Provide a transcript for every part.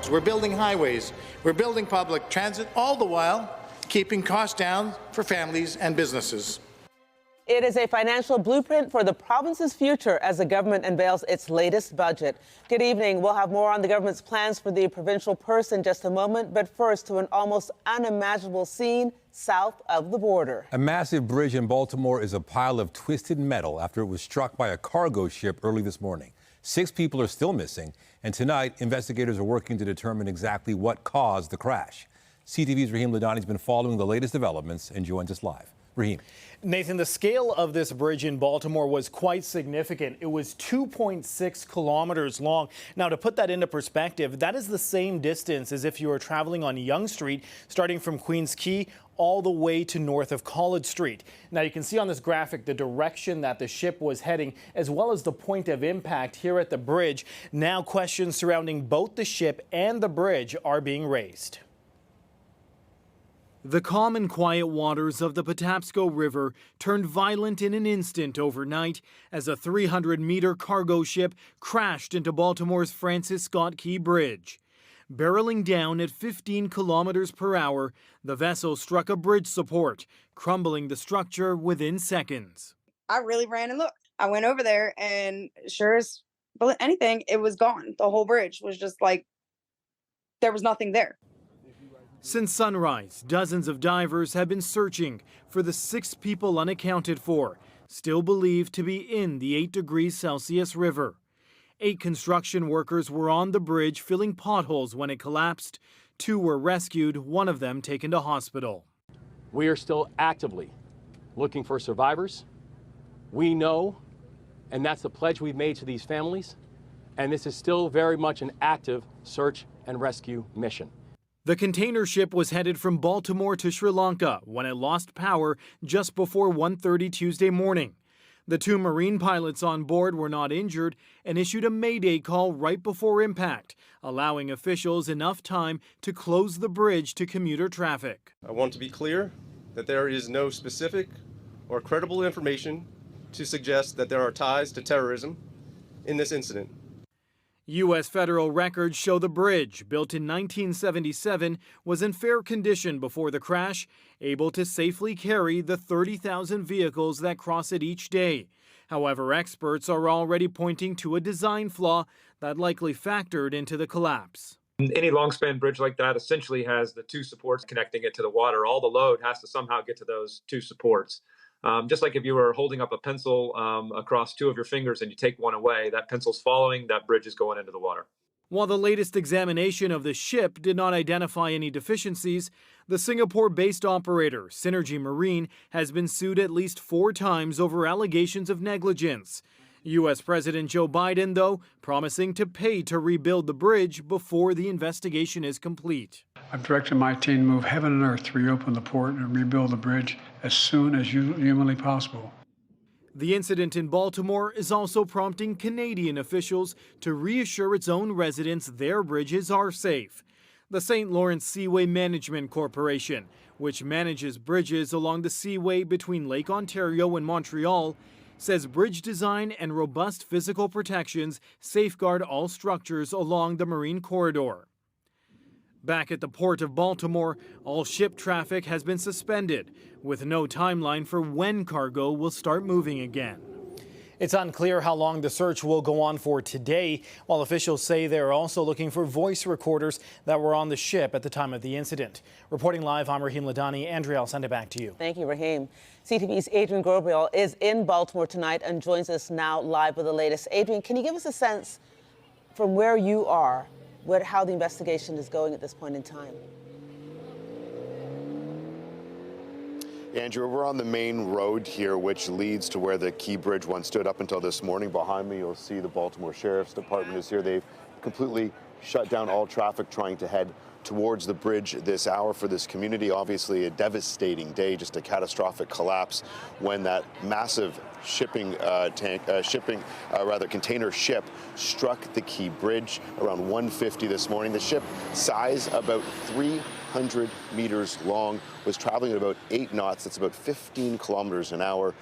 roads, we're building highways, we're building public transit, all the while keeping costs down for families and businesses. It is a financial blueprint for the province's future as the government unveils its latest budget. Good evening. We'll have more on the government's plans for the provincial purse in just a moment, but first to an almost unimaginable scene south of the border. A massive bridge in Baltimore is a pile of twisted metal after it was struck by a cargo ship early this morning. 6 people are still missing, and tonight investigators are working to determine exactly what caused the crash. CTV's Rahim Ladani has been following the latest developments and joins us live. Rahim. Nathan, the scale of this bridge in Baltimore was quite significant. It was 2.6 kilometers long. Now, to put that into perspective, that is the same distance as if you were traveling on Yonge Street, starting from Queens Quay all the way to north of College Street. Now, you can see on this graphic the direction that the ship was heading, as well as the point of impact here at the bridge. Now, questions surrounding both the ship and the bridge are being raised. The calm and quiet waters of the Patapsco River turned violent in an instant overnight as a 300-meter cargo ship crashed into Baltimore's Francis Scott Key Bridge. Barreling down at 15 kilometers per hour, the vessel struck a bridge support, crumbling the structure within seconds. I really ran and looked. I went over there and sure as anything, it was gone. The whole bridge was just like, there was nothing there. Since sunrise, dozens of divers have been searching for the 6 people unaccounted for, still believed to be in the 8 degrees Celsius river. 8 construction workers were on the bridge filling potholes when it collapsed. 2 were rescued, one of them taken to hospital. We are still actively looking for survivors. We know, and that's the pledge we've made to these families, and this is still very much an active search and rescue mission. The container ship was headed from Baltimore to Sri Lanka when it lost power just before 1:30 Tuesday morning. The 2 Marine pilots on board were not injured and issued a mayday call right before impact, allowing officials enough time to close the bridge to commuter traffic. I want to be clear that there is no specific or credible information to suggest that there are ties to terrorism in this incident. U.S. federal records show the bridge, built in 1977, was in fair condition before the crash, able to safely carry the 30,000 vehicles that cross it each day. However, experts are already pointing to a design flaw that likely factored into the collapse. Any long-span bridge like that essentially has the 2 supports connecting it to the water. All the load has to somehow get to those 2 supports. Just like if you were holding up a pencil across 2 of your fingers and you take one away, that pencil's following, that bridge is going into the water. While the latest examination of the ship did not identify any deficiencies, the Singapore-based operator, Synergy Marine, has been sued at least 4 times over allegations of negligence. U.S. President Joe Biden, though, promising to pay to rebuild the bridge before the investigation is complete. I've directed my team to move heaven and earth to reopen the port and rebuild the bridge as soon as humanly possible. The incident in Baltimore is also prompting Canadian officials to reassure its own residents their bridges are safe. The St. Lawrence Seaway Management Corporation, which manages bridges along the seaway between Lake Ontario and Montreal, says bridge design and robust physical protections safeguard all structures along the marine corridor. Back at the port of Baltimore, all ship traffic has been suspended, with no timeline for when cargo will start moving again. It's unclear how long the search will go on for today, while officials say they're also looking for voice recorders that were on the ship at the time of the incident. Reporting live, I'm Rahim Ladani. Andrea, I'll send it back to you. Thank you, Rahim. CTV's Adrian Gabriel is in Baltimore tonight and joins us now live with the latest. Adrian, can you give us a sense from where you are, how the investigation is going at this point in time? Andrew, we're on the main road here, which leads to where the Key Bridge once stood up until this morning. Behind me, you'll see the Baltimore Sheriff's Department is here. They've completely shut down all traffic trying to head towards the bridge this hour for this community. Obviously, a devastating day, just a catastrophic collapse when that massive container ship struck the Key Bridge around 1:50 this morning. The ship, size about 300 meters long, was traveling at about 8 knots. That's about 15 kilometers an hour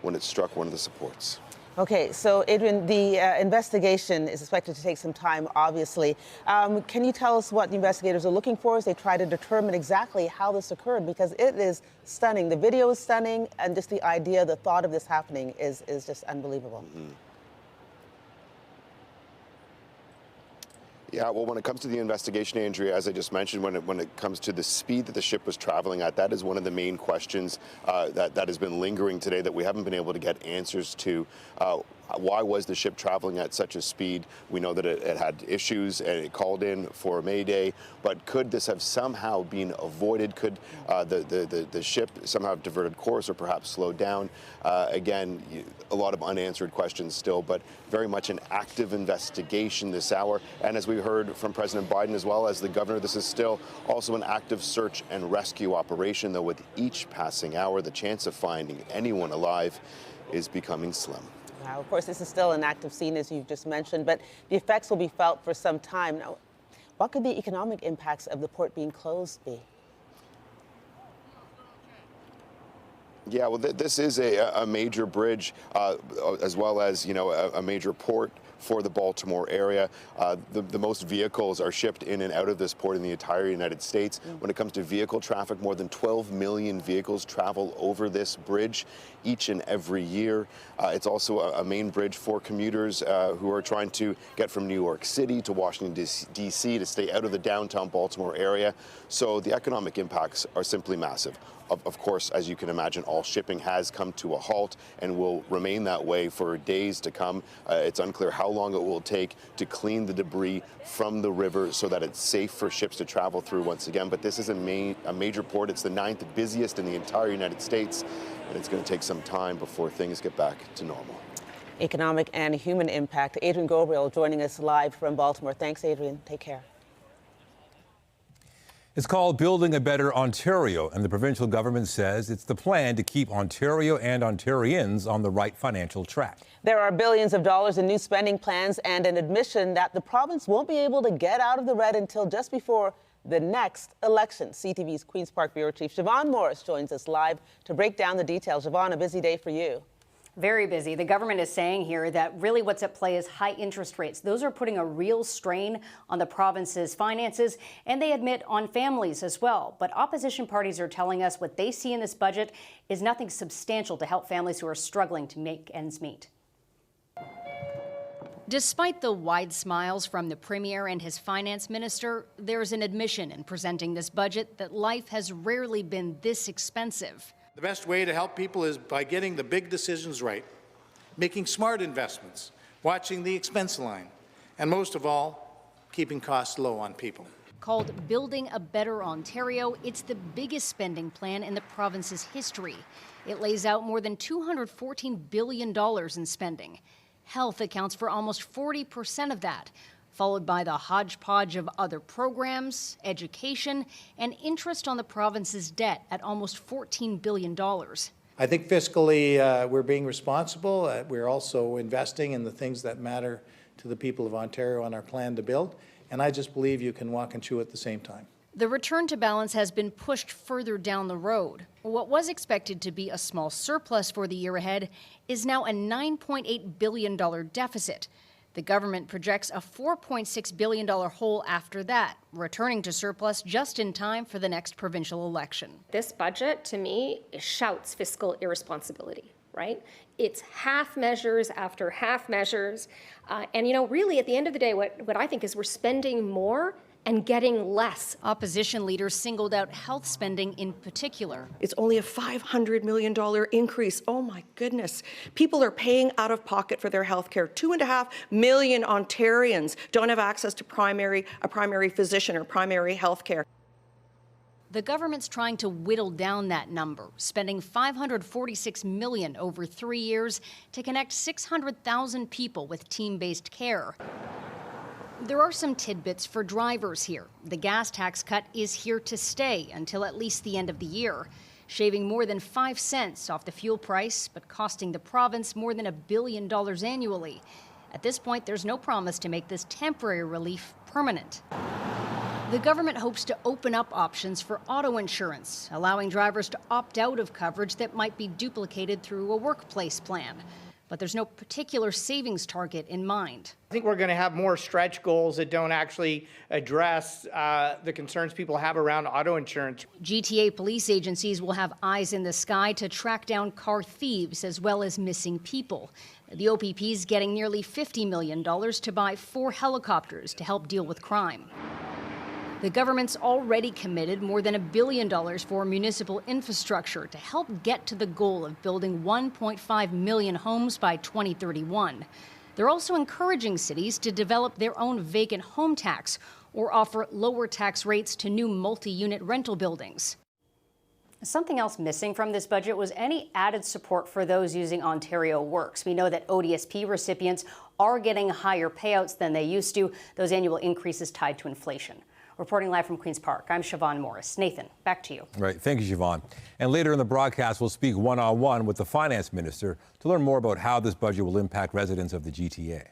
when it struck one of the supports. Okay, so Adrian, the investigation is expected to take some time, obviously. Can you tell us what the investigators are looking for as they try to determine exactly how this occurred? Because it is stunning. The video is stunning, and just the idea, the thought of this happening is just unbelievable. Mm-hmm. Yeah, well, when it comes to the investigation, Andrea, as I just mentioned, when it comes to the speed that the ship was traveling at, that is one of the main questions that has been lingering today that we haven't been able to get answers to. Why was the ship traveling at such a speed? We know that it had issues and it called in for a mayday, but could this have somehow been avoided? Could the ship somehow have diverted course or perhaps slowed down? Again, a lot of unanswered questions still, but very much an active investigation this hour. And as we heard from President Biden as well as the governor, this is still also an active search and rescue operation, though with each passing hour, the chance of finding anyone alive is becoming slim. Now, of course, this is still an active scene, as you've just mentioned, but the effects will be felt for some time. Now, what could the economic impacts of the port being closed be? Yeah, well, this is a major bridge, as well as, you know, a major port for the Baltimore area. The most vehicles are shipped in and out of this port in the entire United States. When it comes to vehicle traffic, more than 12 million vehicles travel over this bridge each and every year. It's also a main bridge for commuters who are trying to get from New York City to Washington, D.C. to stay out of the downtown Baltimore area. So the economic impacts are simply massive. Of course, as you can imagine, all shipping has come to a halt and will remain that way for days to come. It's unclear how long it will take to clean the debris from the river so that it's safe for ships to travel through once again. But this is a major port. It's the 9th busiest in the entire United States, and it's going to take some time before things get back to normal. Economic and human impact. Adrian Gabriel joining us live from Baltimore. Thanks, Adrian. Take care. It's called Building a Better Ontario, and the provincial government says it's the plan to keep Ontario and Ontarians on the right financial track. There are billions of dollars in new spending plans and an admission that the province won't be able to get out of the red until just before the next election. CTV's Queen's Park Bureau Chief Siobhan Morris joins us live to break down the details. Siobhan, a busy day for you. Very busy. The government is saying here that really what's at play is high interest rates. Those are putting a real strain on the province's finances, and they admit on families as well. But opposition parties are telling us what they see in this budget is nothing substantial to help families who are struggling to make ends meet. Despite the wide smiles from the Premier and his finance minister, there's an admission in presenting this budget that life has rarely been this expensive. The best way to help people is by getting the big decisions right, making smart investments, watching the expense line, and most of all, keeping costs low on people. Called Building a Better Ontario, it's the biggest spending plan in the province's history. It lays out more than $214 billion in spending. Health accounts for almost 40% of that, followed by the hodgepodge of other programs, education, and interest on the province's debt at almost $14 billion. I think fiscally we're being responsible. We're also investing in the things that matter to the people of Ontario on our plan to build. And I just believe you can walk and chew at the same time. The return to balance has been pushed further down the road. What was expected to be a small surplus for the year ahead is now a $9.8 billion deficit. The government projects a $4.6 billion hole after that, returning to surplus just in time for the next provincial election. This budget, to me, shouts fiscal irresponsibility, right? It's half measures after half measures. And, you know, really, at the end of the day, what I think is we're spending more and getting less. Opposition leaders singled out health spending in particular. It's only a $500 million increase. Oh my goodness. People are paying out of pocket for their health care. 2.5 million Ontarians don't have access to a primary physician or primary health care. The government's trying to whittle down that number, spending $546 million over 3 years to connect 600,000 people with team-based care. There are some tidbits for drivers here. The gas tax cut is here to stay until at least the end of the year, shaving more than 5 cents off the fuel price, but costing the province more than $1 billion annually. At this point, there's no promise to make this temporary relief permanent. The government hopes to open up options for auto insurance, allowing drivers to opt out of coverage that might be duplicated through a workplace plan. but there's no particular savings target in mind. I think we're going to have more stretch goals that don't actually address the concerns people have around auto insurance. GTA police agencies will have eyes in the sky to track down car thieves as well as missing people. The OPP is getting nearly $50 million to buy 4 helicopters to help deal with crime. The government's already committed more than $1 billion for municipal infrastructure to help get to the goal of building 1.5 million homes by 2031. They're also encouraging cities to develop their own vacant home tax or offer lower tax rates to new multi-unit rental buildings. Something else missing from this budget was any added support for those using Ontario Works. We know that ODSP recipients are getting higher payouts than they used to, those annual increases tied to inflation. Reporting live from Queen's Park, I'm Siobhan Morris. Nathan, back to you. Right. Thank you, Siobhan. And later in the broadcast, we'll speak one-on-one with the finance minister to learn more about how this budget will impact residents of the GTA.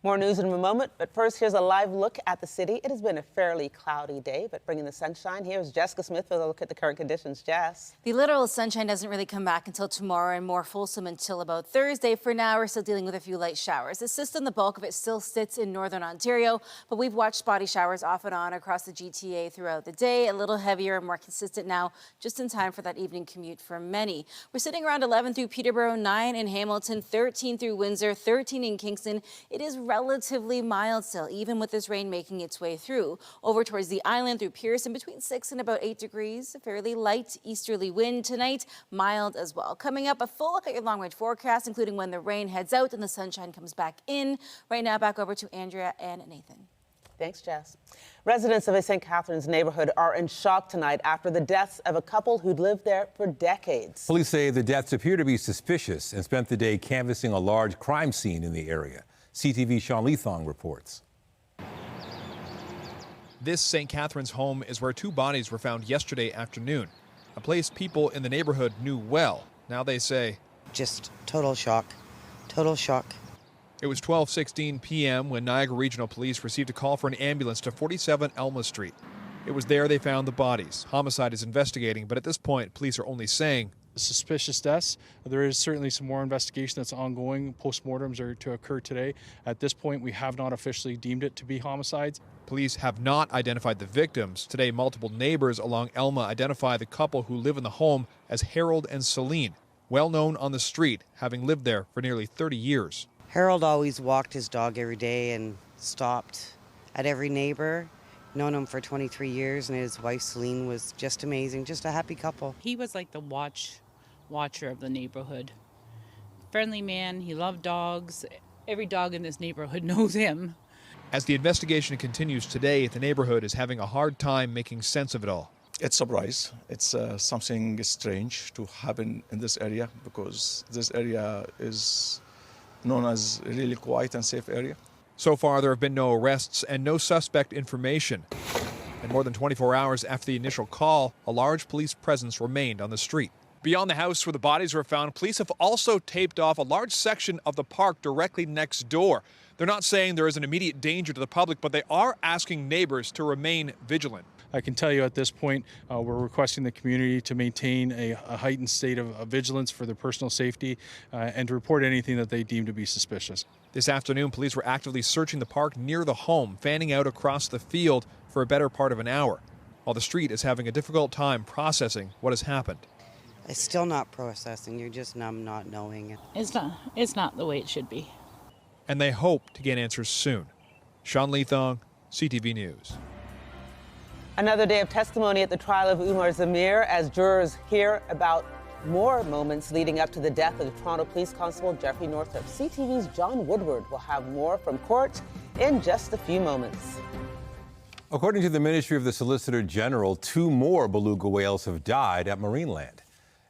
More news in a moment, but first, here's a live look at the city. It has been a fairly cloudy day, but bringing the sunshine, here's Jessica Smith with a look at the current conditions. Jess. The literal sunshine doesn't really come back until tomorrow and more fulsome until about Thursday. For now, we're still dealing with a few light showers. The system, the bulk of it still sits in northern Ontario, but we've watched spotty showers off and on across the GTA throughout the day, a little heavier and more consistent now, just in time for that evening commute for many. We're sitting around 11 through Peterborough, 9 in Hamilton, 13 through Windsor, 13 in Kingston. It is relatively mild still, even with this rain making its way through. Over towards the island through Pearson, between 6 and about 8 degrees. A fairly light easterly wind tonight, mild as well. Coming up, a full look at your long-range forecast, including when the rain heads out and the sunshine comes back in. Right now, back over to Andrea and Nathan. Thanks, Jess. Residents of a St. Catharines neighborhood are in shock tonight after the deaths of a couple who'd lived there for decades. Police say the deaths appear to be suspicious and spent the day canvassing a large crime scene in the area. CTV Sean Leathong reports. This St. Catharines home is where 2 bodies were found yesterday afternoon, a place people in the neighborhood knew well. Now they say, just total shock, total shock. It was 12:16 p.m. when Niagara Regional Police received a call for an ambulance to 47 Elma Street. It was there they found the bodies. Homicide is investigating, but at this point, police are only saying suspicious deaths. There is certainly some more investigation that's ongoing. Postmortems are to occur today. At this point, we have not officially deemed it to be homicides. Police have not identified the victims. Today, multiple neighbors along Elma identify the couple who live in the home as Harold and Celine, well known on the street, having lived there for nearly 30 years. Harold always walked his dog every day and stopped at every neighbor. Known him for 23 years, and his wife Celine was just amazing, just a happy couple. He was like the watcher of the neighborhood. Friendly man, he loved dogs. Every dog in this neighborhood knows him. As the investigation continues today, the neighborhood is having a hard time making sense of it all. It's a surprise. It's something strange to happen in this area because this area is known as a really quiet and safe area. So far, there have been no arrests and no suspect information. And more than 24 hours after the initial call, a large police presence remained on the street. Beyond the house where the bodies were found, police have also taped off a large section of the park directly next door. They're not saying there is an immediate danger to the public, but they are asking neighbors to remain vigilant. I can tell you at this point, we're requesting the community to maintain a heightened state of vigilance for their personal safety and to report anything that they deem to be suspicious. This afternoon, police were actively searching the park near the home, fanning out across the field for a better part of an hour, while the street is having a difficult time processing what has happened. It's still not processing. You're just numb not knowing it. It's not the way it should be. And they hope to get answers soon. Sean Leathong, CTV News. Another day of testimony at the trial of Umar Zamir as jurors hear about more moments leading up to the death of the Toronto Police Constable Jeffrey Northrop. CTV's John Woodward will have more from court in just a few moments. According to the Ministry of the Solicitor General, 2 more beluga whales have died at Marineland.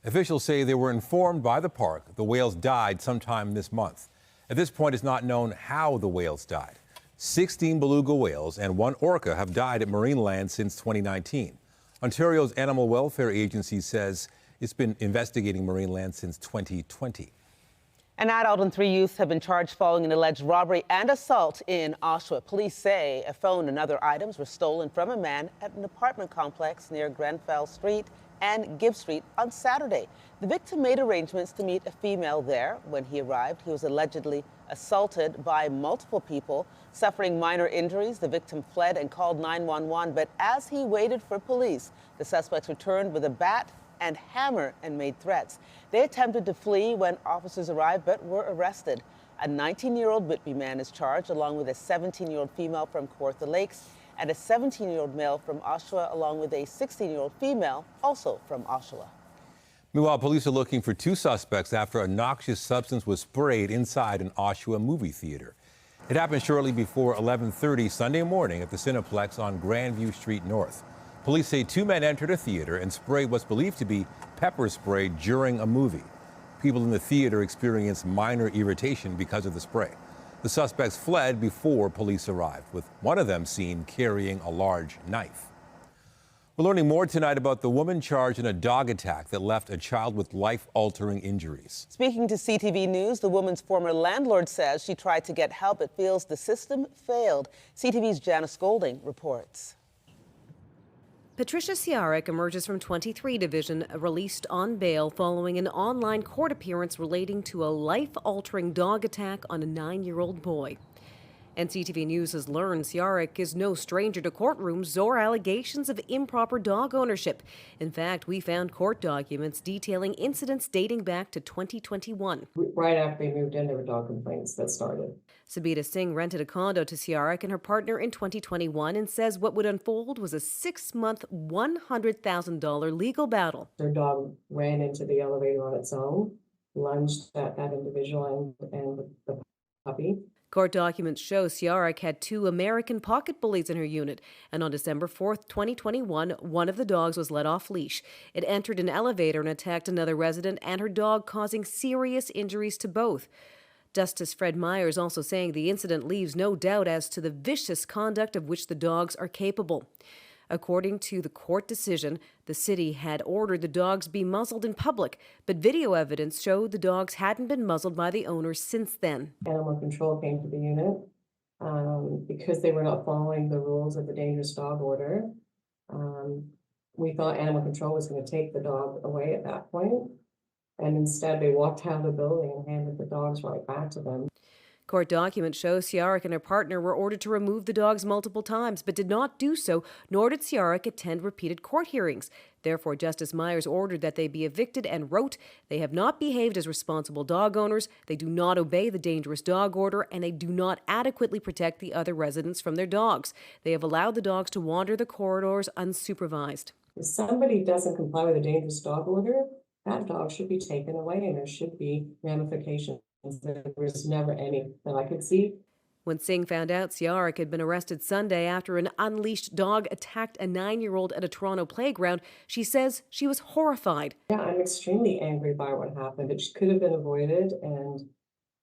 Officials say they were informed by the park the whales died sometime this month. At this point, it's not known how the whales died. 16 beluga whales and 1 orca have died at Marineland since 2019. Ontario's Animal Welfare Agency says it's been investigating Marineland since 2020. An adult and 3 youths have been charged following an alleged robbery and assault in Oshawa. Police say a phone and other items were stolen from a man at an apartment complex near Grenfell Street and Gibb Street on Saturday. The victim made arrangements to meet a female there. When he arrived, he was allegedly assaulted by multiple people. Suffering minor injuries, the victim fled and called 911, but as he waited for police, the suspects returned with a bat and hammer and made threats. They attempted to flee when officers arrived, but were arrested. A 19-year-old Whitby man is charged, along with a 17-year-old female from Kawartha Lakes and a 17-year-old male from Oshawa, along with a 16-year-old female, also from Oshawa. Meanwhile, police are looking for 2 suspects after a noxious substance was sprayed inside an Oshawa movie theater. It happened shortly before 11:30 Sunday morning at the Cineplex on Grandview Street North. Police say 2 men entered a theater and sprayed what's believed to be pepper spray during a movie. People in the theater experienced minor irritation because of the spray. The suspects fled before police arrived, with one of them seen carrying a large knife. We're learning more tonight about the woman charged in a dog attack that left a child with life-altering injuries. Speaking to CTV News, the woman's former landlord says she tried to get help but feels the system failed. CTV's Janice Golding reports. Patrycja Siarek emerges from 23 Division, released on bail following an online court appearance relating to a life-altering dog attack on a 9-year-old boy. And CTV News has learned Siarek is no stranger to courtrooms or allegations of improper dog ownership. In fact, we found court documents detailing incidents dating back to 2021. Right after they moved in, there were dog complaints that started. Sabita Singh rented a condo to Siarek and her partner in 2021 and says what would unfold was a 6-month, $100,000 legal battle. Their dog ran into the elevator on its own, lunged at that individual and the puppy. Court documents show Siarek had 2 American pocket bullies in her unit, and on December 4th, 2021, one of the dogs was let off leash. It entered an elevator and attacked another resident and her dog, causing serious injuries to both. Justice Fred Myers also saying the incident leaves no doubt as to the vicious conduct of which the dogs are capable. According to the court decision, the city had ordered the dogs be muzzled in public, but video evidence showed the dogs hadn't been muzzled by the owners since then. Animal control came to the unit because they were not following the rules of the dangerous dog order. We thought animal control was going to take the dog away at that point, and instead they walked out of the building and handed the dogs right back to them. Court documents show Siarek and her partner were ordered to remove the dogs multiple times, but did not do so, nor did Siarek attend repeated court hearings. Therefore, Justice Myers ordered that they be evicted and wrote, "They have not behaved as responsible dog owners, they do not obey the dangerous dog order, and they do not adequately protect the other residents from their dogs. They have allowed the dogs to wander the corridors unsupervised." If somebody doesn't comply with a dangerous dog order, that dog should be taken away and there should be ramifications. There was never any that I could see. When Singh found out Siarek had been arrested Sunday after an unleashed dog attacked a 9-year-old at a Toronto playground, she says she was horrified. Yeah, I'm extremely angry by what happened. It could have been avoided, and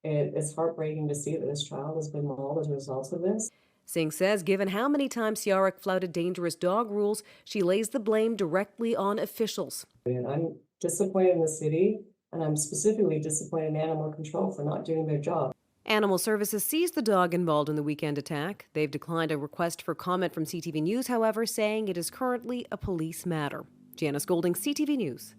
it's heartbreaking to see that this child has been mauled as a result of this. Singh says given how many times Siarek flouted dangerous dog rules, she lays the blame directly on officials. And I'm disappointed in the city, and I'm specifically disappointed in animal control for not doing their job. Animal Services seized the dog involved in the weekend attack. They've declined a request for comment from CTV News, however, saying it is currently a police matter. Janice Golding, CTV News.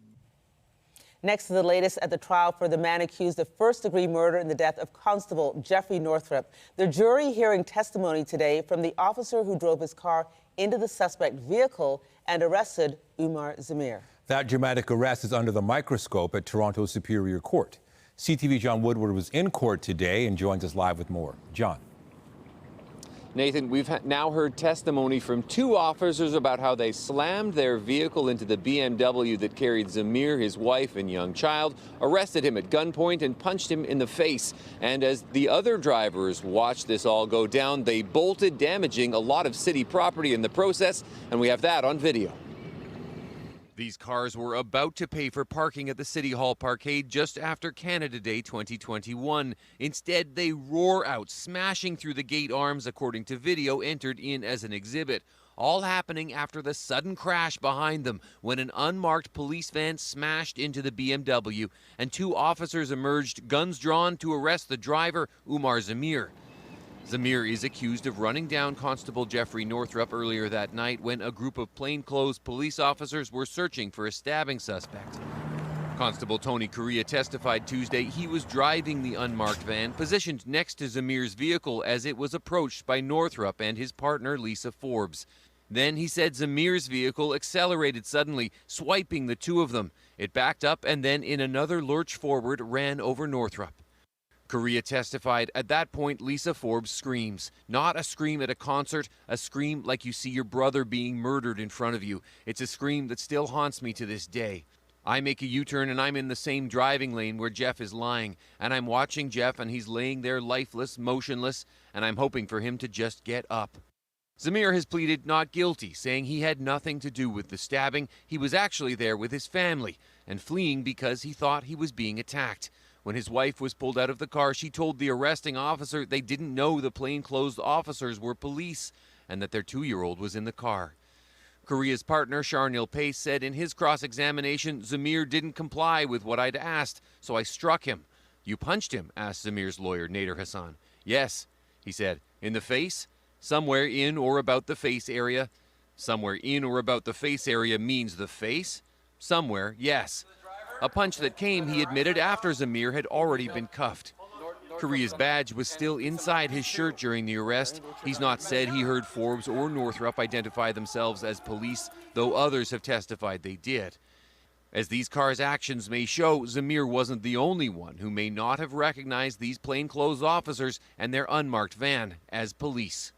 Next to the latest at the trial for the man accused of first-degree murder in the death of Constable Jeffrey Northrup. The jury hearing testimony today from the officer who drove his car into the suspect vehicle and arrested Umar Zamir. That dramatic arrest is under the microscope at Toronto's Superior Court. CTV John Woodward was in court today and joins us live with more. John. Nathan, we've now heard testimony from 2 officers about how they slammed their vehicle into the BMW that carried Zamir, his wife and young child, arrested him at gunpoint and punched him in the face. And as the other drivers watched this all go down, they bolted, damaging a lot of city property in the process, and we have that on video. These cars were about to pay for parking at the City Hall Parkade just after Canada Day 2021. Instead, they roar out, smashing through the gate arms, according to video entered in as an exhibit. All happening after the sudden crash behind them when an unmarked police van smashed into the BMW and 2 officers emerged, guns drawn, to arrest the driver, Umar Zamir. Zamir is accused of running down Constable Jeffrey Northrup earlier that night when a group of plainclothes police officers were searching for a stabbing suspect. Constable Tony Correa testified Tuesday he was driving the unmarked van positioned next to Zamir's vehicle as it was approached by Northrup and his partner Lisa Forbes. Then he said Zamir's vehicle accelerated suddenly, swiping the two of them. It backed up and then in another lurch forward ran over Northrup. Correa testified at that point Lisa Forbes screams. Not a scream at a concert, a scream like you see your brother being murdered in front of you. It's a scream that still haunts me to this day. I make a U-turn and I'm in the same driving lane where Jeff is lying. And I'm watching Jeff and he's laying there lifeless, motionless, and I'm hoping for him to just get up. Zamir has pleaded not guilty, saying he had nothing to do with the stabbing. He was actually there with his family and fleeing because he thought he was being attacked. When his wife was pulled out of the car, she told the arresting officer they didn't know the plainclothes officers were police and that their 2-year-old was in the car. Correa's partner, Sharnil Pace, said in his cross-examination, Zamir didn't comply with what I'd asked, so I struck him. You punched him? Asked Zamir's lawyer, Nader Hassan. Yes, he said. In the face? Somewhere in or about the face area. Somewhere in or about the face area means the face? Somewhere, yes. A punch that came, he admitted, after Zamir had already been cuffed. Correa's badge was still inside his shirt during the arrest. He's not said he heard Forbes or Northrup identify themselves as police, though others have testified they did. As these cars' actions may show, Zamir wasn't the only one who may not have recognized these plainclothes officers and their unmarked van as police.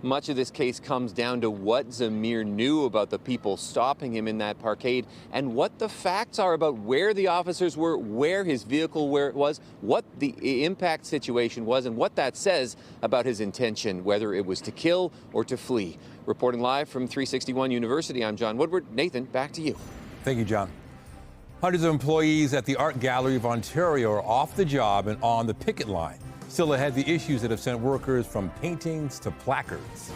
Much of this case comes down to what Zamir knew about the people stopping him in that parkade and what the facts are about where the officers were, where his vehicle was, what the impact situation was, and what that says about his intention, whether it was to kill or to flee. Reporting live from 361 University, I'm John Woodward. Nathan, back to you. Thank you, John. Hundreds of employees at the Art Gallery of Ontario are off the job and on the picket line. Still ahead, the issues that have sent workers from paintings to placards.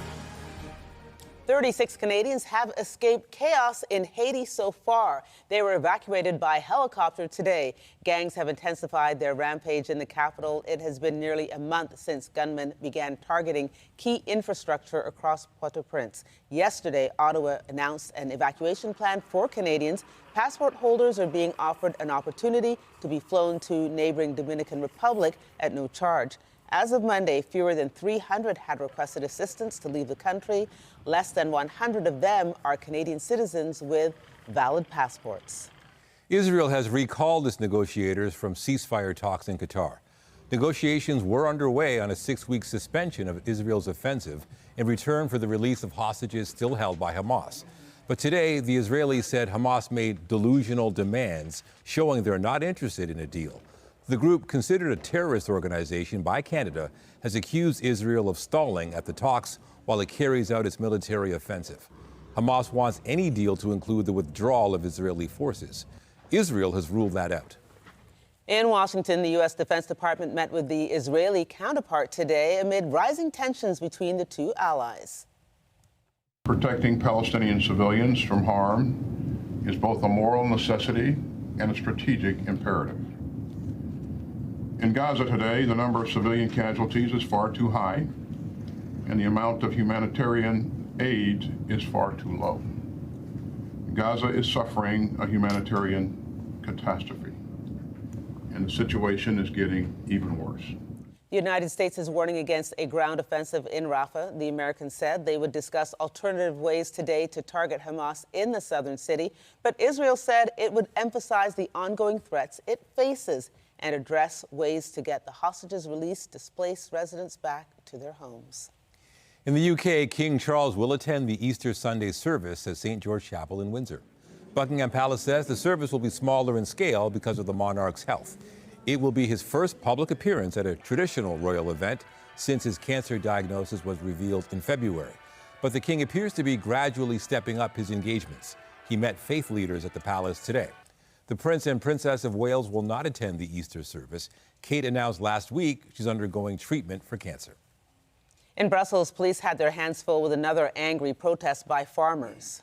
36 Canadians have escaped chaos in Haiti so far. They were evacuated by helicopter today. Gangs have intensified their rampage in the capital. It has been nearly a month since gunmen began targeting key infrastructure across Port-au-Prince. Yesterday, Ottawa announced an evacuation plan for Canadians. Passport holders are being offered an opportunity to be flown to neighboring Dominican Republic at no charge. As of Monday, fewer than 300 had requested assistance to leave the country. Less than 100 of them are Canadian citizens with valid passports. Israel has recalled its negotiators from ceasefire talks in Qatar. Negotiations were underway on a 6-week suspension of Israel's offensive in return for the release of hostages still held by Hamas. But today, the Israelis said Hamas made delusional demands, showing they're not interested in a deal. The group, considered a terrorist organization by Canada, has accused Israel of stalling at the talks while it carries out its military offensive. Hamas wants any deal to include the withdrawal of Israeli forces. Israel has ruled that out. In Washington, the U.S. Defense Department met with the Israeli counterpart today amid rising tensions between the two allies. Protecting Palestinian civilians from harm is both a moral necessity and a strategic imperative. In Gaza today, the number of civilian casualties is far too high, and the amount of humanitarian aid is far too low. Gaza is suffering a humanitarian catastrophe, and the situation is getting even worse. The United States is warning against a ground offensive in Rafah. The Americans said they would discuss alternative ways today to target Hamas in the southern city, but Israel said it would emphasize the ongoing threats it faces and address ways to get the hostages released, displaced residents back to their homes. In the UK, King Charles will attend the Easter Sunday service at St. George Chapel in Windsor. Buckingham Palace says the service will be smaller in scale because of the monarch's health. It will be his first public appearance at a traditional royal event since his cancer diagnosis was revealed in February. But the king appears to be gradually stepping up his engagements. He met faith leaders at the palace today. The Prince and Princess of Wales will not attend the Easter service. Kate announced last week she's undergoing treatment for cancer. In Brussels, police had their hands full with another angry protest by farmers.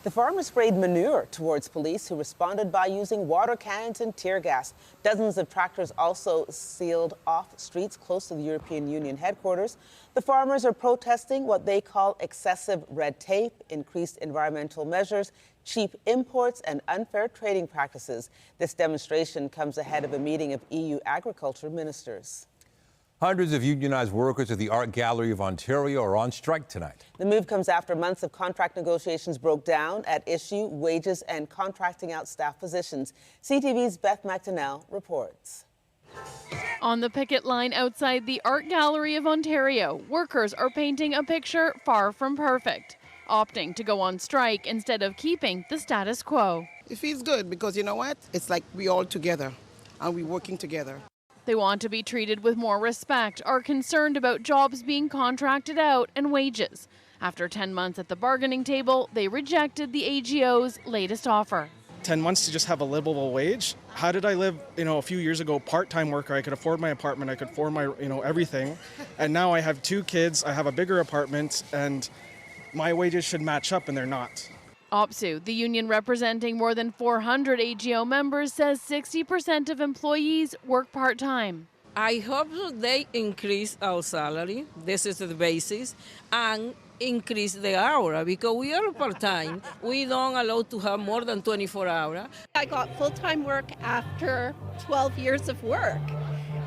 The farmers sprayed manure towards police, who responded by using water cannons and tear gas. Dozens of tractors also sealed off streets close to the European Union headquarters. The farmers are protesting what they call excessive red tape, increased environmental measures, cheap imports, and unfair trading practices. This demonstration comes ahead of a meeting of EU agriculture ministers. Hundreds of unionized workers at the Art Gallery of Ontario are on strike tonight. The move comes after months of contract negotiations broke down. At issue, wages and contracting out staff positions. CTV's Beth McDonnell reports. On the picket line outside the Art Gallery of Ontario, workers are painting a picture far from perfect, opting to go on strike instead of keeping the status quo. It feels good because you know what? It's like we all together and we're working together. They want to be treated with more respect, are concerned about jobs being contracted out and wages. After 10 months at the bargaining table, they rejected the AGO's latest offer. 10 months to just have a livable wage? How did I live, a few years ago, part-time worker? I could afford my apartment, I could afford my, everything. And now I have 2 kids, I have a bigger apartment, and my wages should match up, and they're not. OPSEU, the union representing more than 400 AGO members, says 60% of employees work part-time. I hope they increase our salary, this is the basis, and increase the hour because we are part-time. We don't allow to have more than 24 hours. I got full-time work after 12 years of work.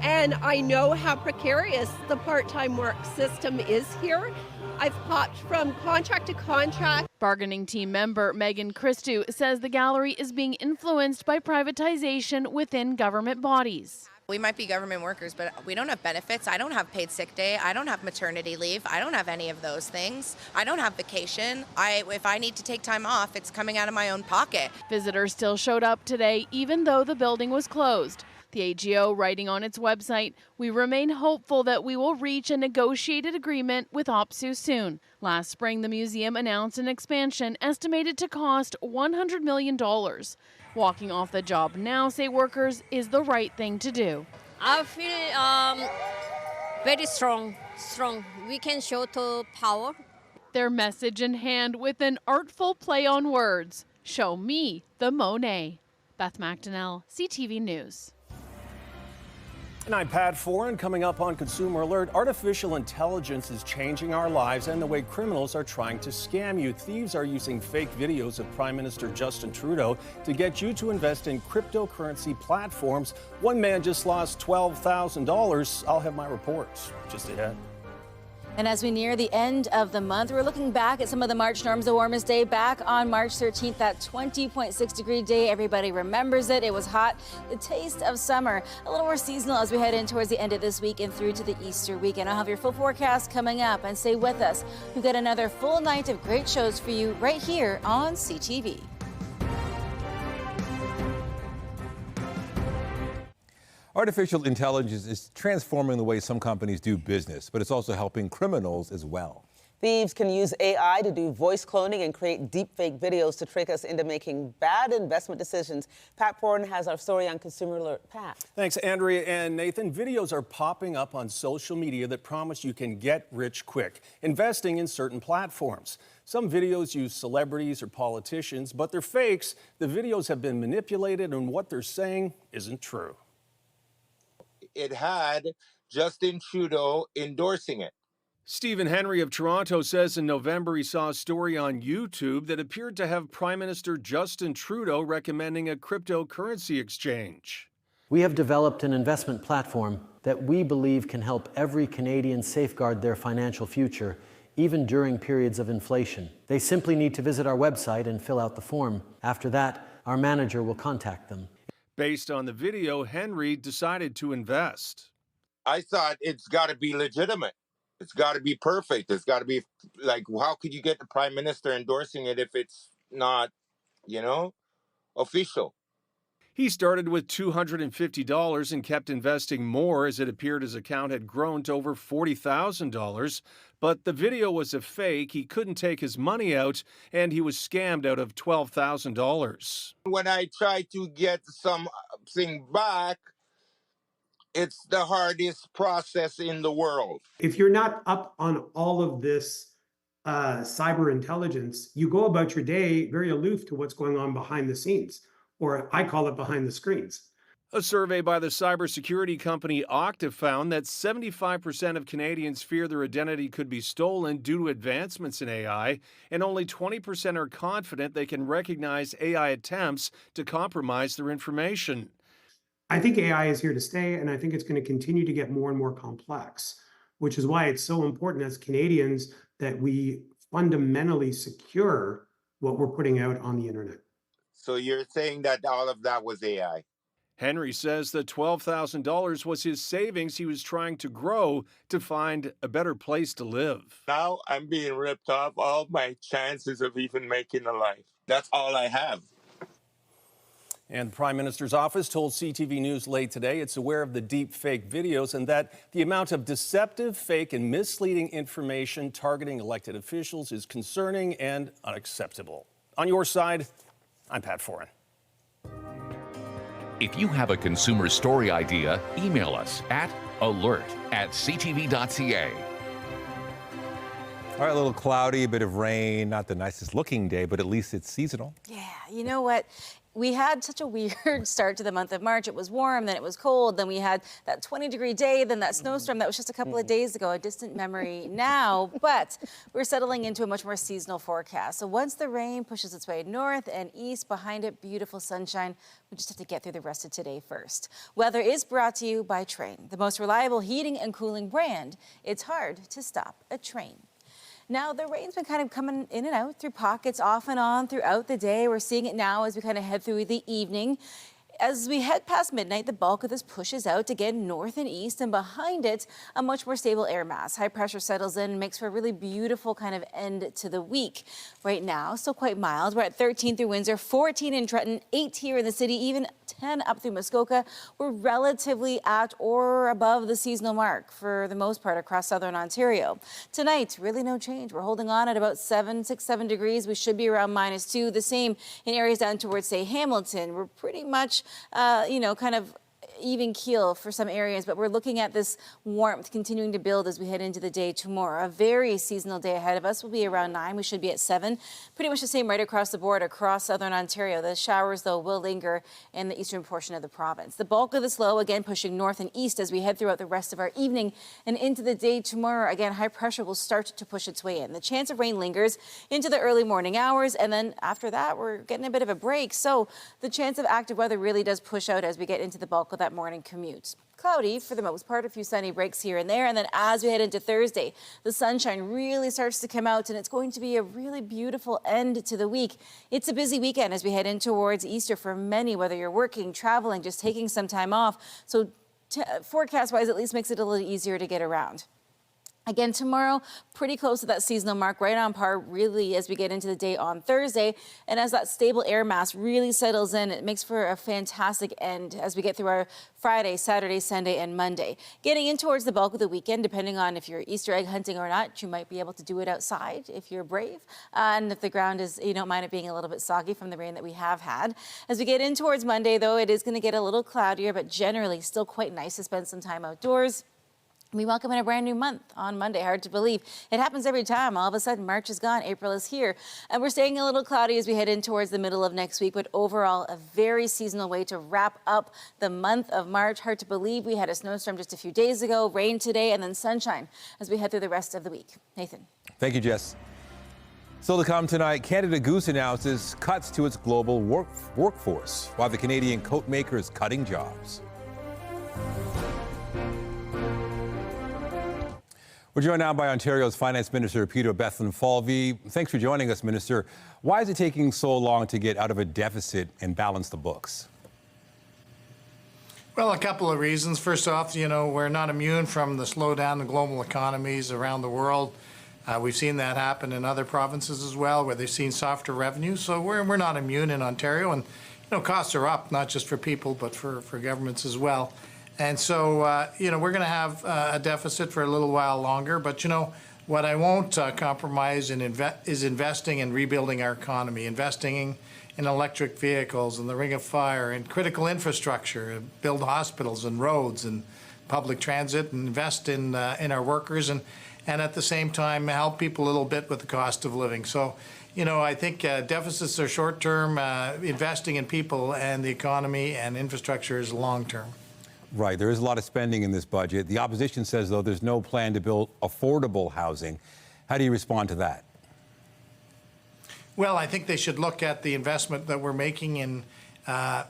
And I know how precarious the part-time work system is here. I've hopped from contract to contract. Bargaining team member Megan Christou says the gallery is being influenced by privatization within government bodies. We might be government workers, but we don't have benefits. I don't have paid sick day. I don't have maternity leave. I don't have any of those things. I don't have vacation. If I need to take time off, it's coming out of my own pocket. Visitors still showed up today, even though the building was closed. The AGO writing on its website, "We remain hopeful that we will reach a negotiated agreement with OPSEU soon." Last spring, the museum announced an expansion estimated to cost $100 million. Walking off the job now, say workers, is the right thing to do. I feel very strong. We can show to power. Their message in hand with an artful play on words. Show me the Monet. Beth McDonnell, CTV News. And I'm Pat Foran. Coming up on Consumer Alert, artificial intelligence is changing our lives and the way criminals are trying to scam you. Thieves are using fake videos of Prime Minister Justin Trudeau to get you to invest in cryptocurrency platforms. One man just lost $12,000. I'll have my reports just ahead. And as we near the end of the month, we're looking back at some of the March norms. The warmest day back on March 13th, that 20.6-degree day. Everybody remembers it. It was hot. The taste of summer. A little more seasonal as we head in towards the end of this week and through to the Easter weekend. I'll have your full forecast coming up, and stay with us. We've got another full night of great shows for you right here on CTV. Artificial intelligence is transforming the way some companies do business, but it's also helping criminals as well. Thieves can use AI to do voice cloning and create deepfake videos to trick us into making bad investment decisions. Pat Foran has our story on Consumer Alert. Pat. Thanks, Andrea and Nathan. Videos are popping up on social media that promise you can get rich quick, investing in certain platforms. Some videos use celebrities or politicians, but they're fakes. The videos have been manipulated, and what they're saying isn't true. It had Justin Trudeau endorsing it. Stephen Henry of Toronto says in November he saw a story on YouTube that appeared to have Prime Minister Justin Trudeau recommending a cryptocurrency exchange. We have developed an investment platform that we believe can help every Canadian safeguard their financial future, even during periods of inflation. They simply need to visit our website and fill out the form. After that, our manager will contact them. Based on the video, Henry decided to invest. I thought it's got to be legitimate. It's got to be perfect. It's got to be like, how could you get the Prime Minister endorsing it if it's not, official? He started with $250 and kept investing more as it appeared his account had grown to over $40,000. But the video was a fake. He couldn't take his money out, and he was scammed out of $12,000. When I try to get something back, it's the hardest process in the world. If you're not up on all of this cyber intelligence, you go about your day very aloof to what's going on behind the scenes, or I call it behind the screens. A survey by the cybersecurity company Okta found that 75% of Canadians fear their identity could be stolen due to advancements in AI, and only 20% are confident they can recognize AI attempts to compromise their information. I think AI is here to stay, and I think it's going to continue to get more and more complex, which is why it's so important as Canadians that we fundamentally secure what we're putting out on the internet. So you're saying that all of that was AI? Henry says the $12,000 was his savings he was trying to grow to find a better place to live. Now I'm being ripped off all my chances of even making a life. That's all I have. And the Prime Minister's office told CTV News late today it's aware of the deep fake videos and that the amount of deceptive, fake, and misleading information targeting elected officials is concerning and unacceptable. On your side, I'm Pat Foran. If you have a consumer story idea, email us at alert@ctv.ca. All right, a little cloudy, a bit of rain, not the nicest looking day, but at least it's seasonal. Yeah, you know what? We had such a weird start to the month of March. It was warm, then it was cold, then we had that 20-degree day, then that snowstorm that was just a couple of days ago, a distant memory now, but we're settling into a much more seasonal forecast. So once the rain pushes its way north and east, behind it, beautiful sunshine. We just have to get through the rest of today first. Weather is brought to you by Train, the most reliable heating and cooling brand. It's hard to stop a train. Now, the rain's been kind of coming in and out through pockets off and on throughout the day. We're seeing it now as we kind of head through the evening. As we head past midnight, the bulk of this pushes out again north and east, and behind it, a much more stable air mass. High pressure settles in and makes for a really beautiful kind of end to the week. Right now, still quite mild. We're at 13 through Windsor, 14 in Trenton, 8 here in the city, even 10 up through Muskoka. We're relatively at or above the seasonal mark for the most part across southern Ontario. Tonight, really no change. We're holding on at about 7 degrees. We should be around -2. The same in areas down towards, say, Hamilton. We're pretty much kind of even keel for some areas, but we're looking at this warmth continuing to build as we head into the day tomorrow. A very seasonal day ahead of us. Will be around 9. We should be at 7. Pretty much the same right across the board across southern Ontario. The showers, though, will linger in the eastern portion of the province. The bulk of this low, again, pushing north and east as we head throughout the rest of our evening and into the day tomorrow. Again, high pressure will start to push its way in. The chance of rain lingers into the early morning hours, and then after that, we're getting a bit of a break. So the chance of active weather really does push out as we get into the bulk of that morning commute. Cloudy for the most part, a few sunny breaks here and there. And then as we head into Thursday, the sunshine really starts to come out, and it's going to be a really beautiful end to the week. It's a busy weekend as we head in towards Easter for many, whether you're working, traveling, just taking some time off. So forecast-wise, at least makes it a little easier to get around. Again, tomorrow, pretty close to that seasonal mark, right on par, really, as we get into the day on Thursday. And as that stable air mass really settles in, it makes for a fantastic end as we get through our Friday, Saturday, Sunday, and Monday. Getting in towards the bulk of the weekend, depending on if you're Easter egg hunting or not, you might be able to do it outside if you're brave. And if the ground is, you don't mind it being a little bit soggy from the rain that we have had. As we get in towards Monday, though, it is going to get a little cloudier, but generally still quite nice to spend some time outdoors. We welcome in a brand new month on Monday. Hard to believe. It happens every time. All of a sudden, March is gone. April is here. And we're staying a little cloudy as we head in towards the middle of next week. But overall, a very seasonal way to wrap up the month of March. Hard to believe we had a snowstorm just a few days ago, rain today, and then sunshine as we head through the rest of the week. Nathan. Thank you, Jess. Still to come tonight, Canada Goose announces cuts to its global workforce, while the Canadian coat maker is cutting jobs. We're joined now by Ontario's Finance Minister, Peter Bethlenfalvy. Thanks for joining us, Minister. Why is it taking so long to get out of a deficit and balance the books? Well, a couple of reasons. First off, we're not immune from the slowdown in global economies around the world. We've seen that happen in other provinces as well, where they've seen softer revenues. So we're not immune in Ontario. And, costs are up, not just for people, but for governments as well. And so, we're going to have a deficit for a little while longer. But, what I won't compromise is investing in rebuilding our economy, investing in electric vehicles and the Ring of Fire and critical infrastructure, build hospitals and roads and public transit, and invest in our workers. And and at the same time help people a little bit with the cost of living. So, you know, I think deficits are short-term, investing in people and the economy and infrastructure is long-term. Right, there is a lot of spending in this budget. The opposition says, though, there's no plan to build affordable housing. How do you respond to that? Well, I think they should look at the investment that we're making in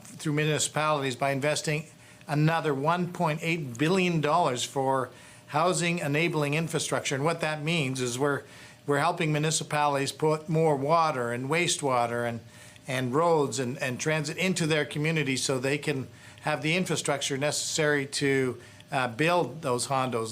through municipalities by investing another $1.8 billion for housing enabling infrastructure. And what that means is we're helping municipalities put more water and wastewater and roads and transit into their communities so they can have the infrastructure necessary to build those condos,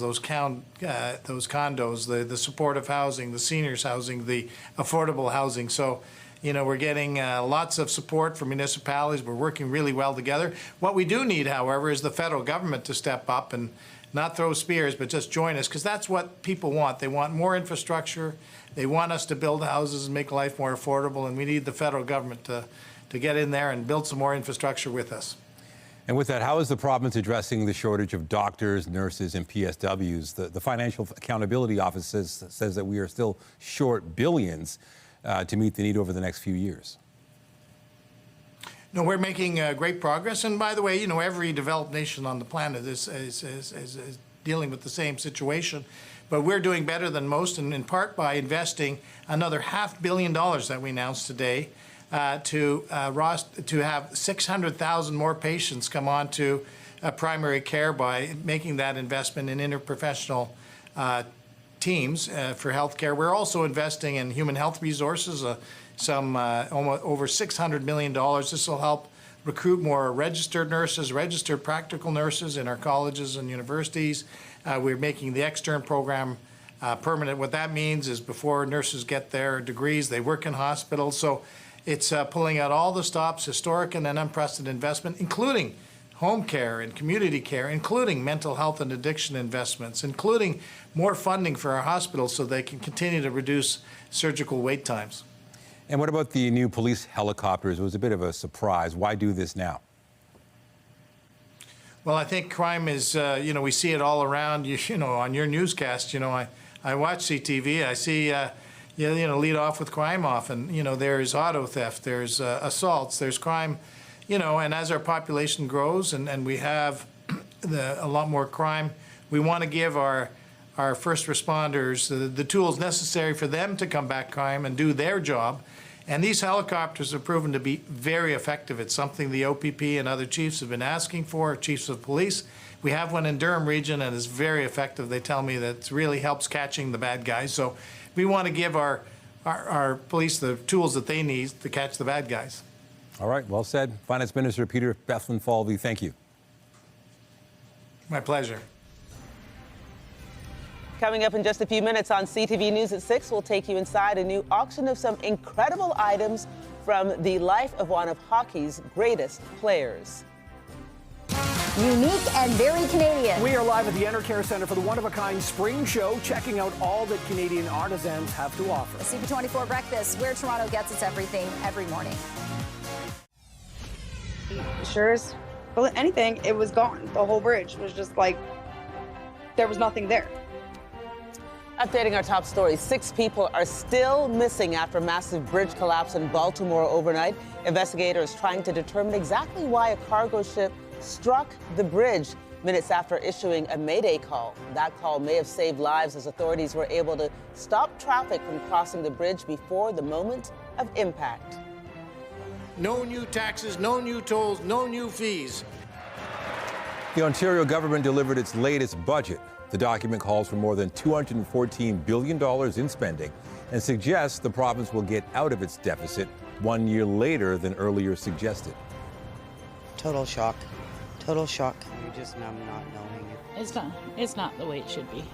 the supportive housing, the seniors housing, the affordable housing. So, you know, we're getting lots of support from municipalities. We're working really well together. What we do need, however, is the federal government to step up and not throw spears, but just join us, because that's what people want. They want more infrastructure. They want us to build houses and make life more affordable, and we need the federal government to get in there and build some more infrastructure with us. And with that, how is the province addressing the shortage of doctors, nurses, and PSWs? The Financial Accountability Office says that we are still short billions to meet the need over the next few years. No, we're making great progress. And by the way, you know, every developed nation on the planet is dealing with the same situation. But we're doing better than most, and in part by investing another $500 million that we announced today to have 600,000 more patients come on to primary care by making that investment in interprofessional teams for healthcare. We're also investing in human health resources, almost over $600 million. This will help recruit more registered nurses, registered practical nurses in our colleges and universities. We're making the extern program permanent. What that means is before nurses get their degrees, they work in hospitals. So it's pulling out all the stops, historic and unprecedented investment, including home care and community care, including mental health and addiction investments, including more funding for our hospitals so they can continue to reduce surgical wait times. And what about the new police helicopters? It was a bit of a surprise. Why do this now? Well, I think crime is, you know, we see it all around. You know, on your newscast, you know, I watch CTV. I see, you know, lead off with crime often. You know, there's auto theft, there's assaults, there's crime, you know, and as our population grows and we have a lot more crime, we want to give our first responders the tools necessary for them to combat crime and do their job. And these helicopters have proven to be very effective. It's something the OPP and other chiefs have been asking for, chiefs of police. We have one in Durham region and it's very effective. They tell me that it really helps catching the bad guys. So we want to give our police the tools that they need to catch the bad guys. All right, well said. Finance Minister Peter Bethlenfalvy, thank you. My pleasure. Coming up in just a few minutes on CTV News at 6, we'll take you inside a new auction of some incredible items from the life of one of hockey's greatest players. Unique and very Canadian. We are live at the Enercare Centre for the one-of-a-kind spring show, checking out all that Canadian artisans have to offer. The CP24 Breakfast, where Toronto gets its everything every morning. Sure as anything, it was gone. The whole bridge was just like, there was nothing there. Updating our top stories, 6 people are still missing after a massive bridge collapse in Baltimore overnight. Investigators trying to determine exactly why a cargo ship struck the bridge minutes after issuing a Mayday call. That call may have saved lives as authorities were able to stop traffic from crossing the bridge before the moment of impact. No new taxes, no new tolls, no new fees. The Ontario government delivered its latest budget. The document calls for more than $214 billion in spending and suggests the province will get out of its deficit 1 year later than earlier suggested. Total shock. Total shock. You're just numb not knowing it. It's not the way it should be.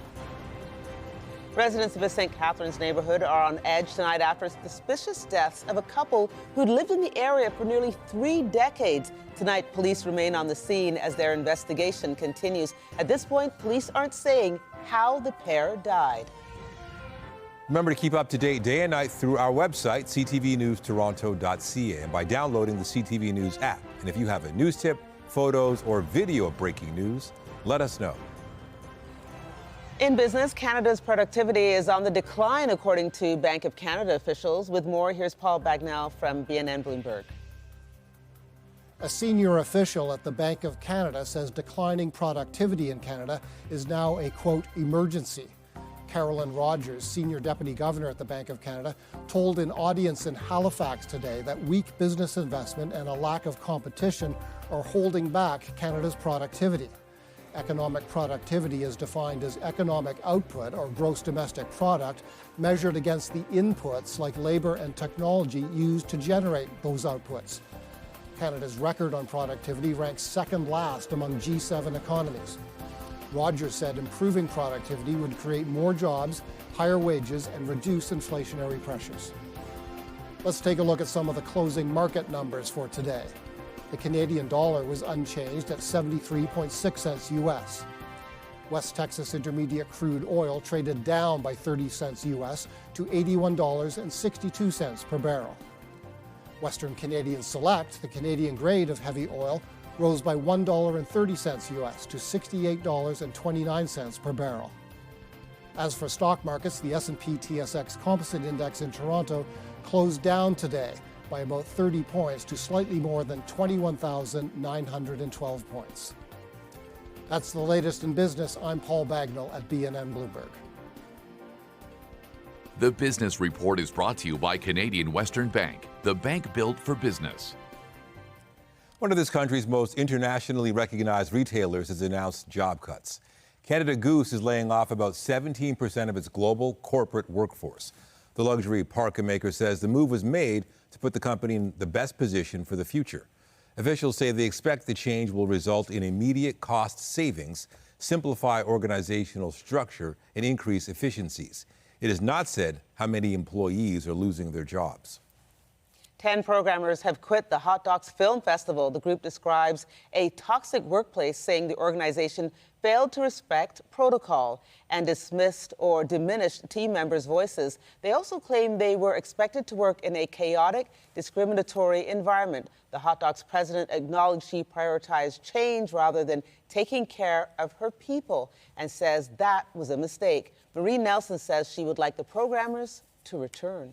Residents of the St. Catharines neighborhood are on edge tonight after suspicious deaths of a couple who'd lived in the area for nearly 3 decades. Tonight, police remain on the scene as their investigation continues. At this point, police aren't saying how the pair died. Remember to keep up to date day and night through our website, ctvnewstoronto.ca, and by downloading the CTV News app. And if you have a news tip, photos, or video of breaking news, let us know. In business, Canada's productivity is on the decline, according to Bank of Canada officials. With more, here's Paul Bagnell from BNN Bloomberg. A senior official at the Bank of Canada says declining productivity in Canada is now a, quote, emergency. Carolyn Rogers, senior deputy governor at the Bank of Canada, told an audience in Halifax today that weak business investment and a lack of competition are holding back Canada's productivity. Economic productivity is defined as economic output, or gross domestic product, measured against the inputs like labor and technology used to generate those outputs. Canada's record on productivity ranks second last among G7 economies. Rogers said improving productivity would create more jobs, higher wages, and reduce inflationary pressures. Let's take a look at some of the closing market numbers for today. The Canadian dollar was unchanged at 73.6 cents US. West Texas Intermediate crude oil traded down by 30 cents US to $81.62 per barrel. Western Canadian Select, the Canadian grade of heavy oil, rose by $1.30 US to $68.29 per barrel. As for stock markets, the S&P TSX Composite Index in Toronto closed down today by about 30 points to slightly more than 21,912 points. That's the latest in business. I'm Paul Bagnell at BNN Bloomberg. The Business Report is brought to you by Canadian Western Bank, the bank built for business. One of this country's most internationally recognized retailers has announced job cuts. Canada Goose is laying off about 17% of its global corporate workforce. The luxury parka maker says the move was made to put the company in the best position for the future. Officials say they expect the change will result in immediate cost savings, simplify organizational structure, and increase efficiencies. It is not said how many employees are losing their jobs. 10 programmers have quit the Hot Docs Film Festival. The group describes a toxic workplace, saying the organization failed to respect protocol and dismissed or diminished team members' voices. They also claim they were expected to work in a chaotic, discriminatory environment. The Hot Docs president acknowledged she prioritized change rather than taking care of her people and says that was a mistake. Marie Nelson says she would like the programmers to return.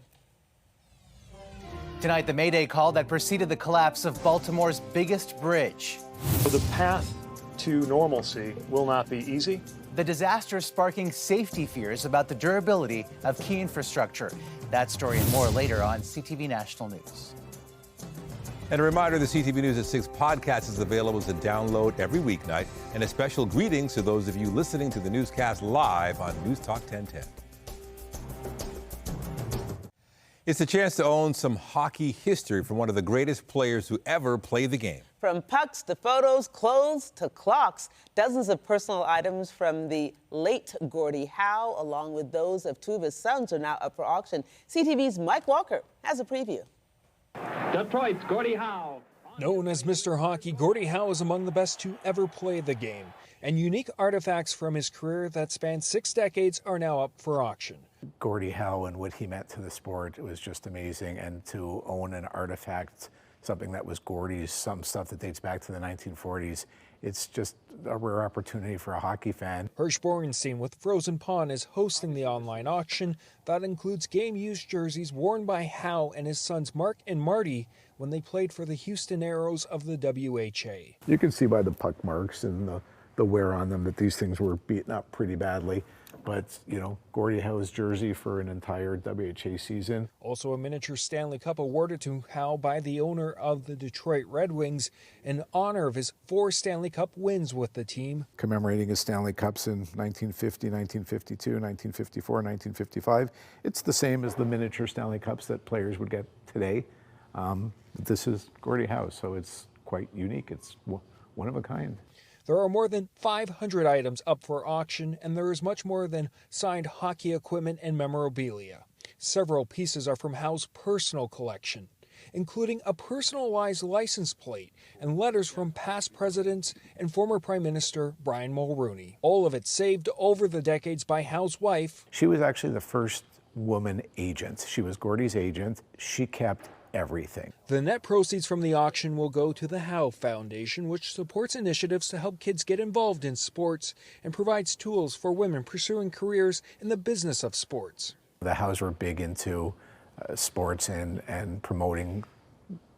Tonight, the Mayday call that preceded the collapse of Baltimore's biggest bridge. The path to normalcy will not be easy. The disaster sparking safety fears about the durability of key infrastructure. That story and more later on CTV National News. And a reminder, the CTV News at 6 podcast is available as a download every weeknight. And a special greetings to those of you listening to the newscast live on News Talk 1010. It's a chance to own some hockey history from one of the greatest players who ever played the game. From pucks to photos, clothes to clocks, dozens of personal items from the late Gordie Howe, along with those of two of his sons, are now up for auction. CTV's Mike Walker has a preview. Detroit's Gordie Howe. Known as Mr. Hockey, Gordie Howe is among the best to ever play the game. And unique artifacts from his career that span 6 decades are now up for auction. Gordie Howe and what he meant to the sport was just amazing. And to own an artifact, something that was Gordie's, some stuff that dates back to the 1940s, it's just a rare opportunity for a hockey fan. Hirsch Borenstein with Frozen Pond is hosting the online auction that includes game-used jerseys worn by Howe and his sons Mark and Marty when they played for the Houston Aeros of the WHA. You can see by the puck marks and the wear on them that these things were beaten up pretty badly. But, you know, Gordie Howe's jersey for an entire WHA season. Also a miniature Stanley Cup awarded to Howe by the owner of the Detroit Red Wings in honor of his 4 Stanley Cup wins with the team. Commemorating his Stanley Cups in 1950, 1952, 1954, 1955. It's the same as the miniature Stanley Cups that players would get today. This is Gordie Howe, so it's quite unique. It's one of a kind. There are more than 500 items up for auction, and there is much more than signed hockey equipment and memorabilia. Several pieces are from Howe's personal collection, including a personalized license plate and letters from past presidents and former Prime Minister Brian Mulroney. All of it saved over the decades by Howe's wife. She was actually the first woman agent. She was Gordie's agent. She kept everything. The net proceeds from the auction will go to the Howe Foundation, which supports initiatives to help kids get involved in sports and provides tools for women pursuing careers in the business of sports. The Howes were big into sports and promoting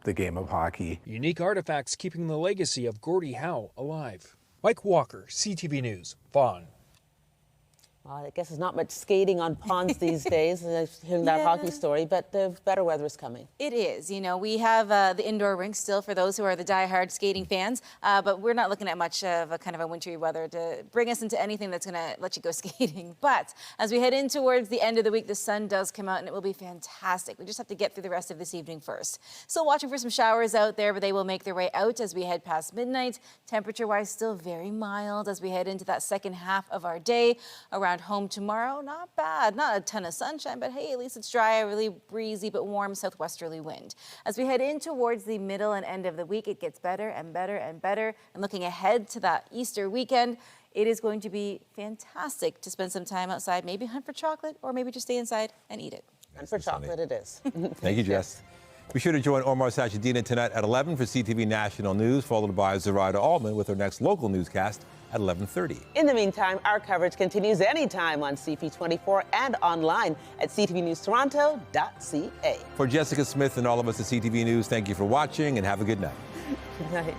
the game of hockey. Unique artifacts keeping the legacy of Gordie Howe alive. Mike Walker, CTV News, Vaughan. Well, I guess there's not much skating on ponds these days, hearing that hockey story, but the better weather is coming. It is. You know, we have the indoor rink still for those who are the diehard skating fans, but we're not looking at much of a kind of a wintry weather to bring us into anything that's going to let you go skating. But as we head in towards the end of the week, the sun does come out and it will be fantastic. We just have to get through the rest of this evening first. Still watching for some showers out there, but they will make their way out as we head past midnight. Temperature-wise, still very mild as we head into that second half of our day. Around home tomorrow, not bad, not a ton of sunshine, but hey, at least it's dry, a really breezy but warm southwesterly wind. As we head in towards the middle and end of the week, it gets better and better and better. And looking ahead to that Easter weekend, it is going to be fantastic to spend some time outside, maybe hunt for chocolate or maybe just stay inside and eat it. And for chocolate it is. Thank you, Jess. Be sure to join Omar Sachedina tonight at 11 for CTV National News, followed by Zoraida Allman with her next local newscast at 11:30. In the meantime, our coverage continues anytime on CP24 and online at ctvnewstoronto.ca. For Jessica Smith and all of us at CTV News, thank you for watching and have a good night. Good night.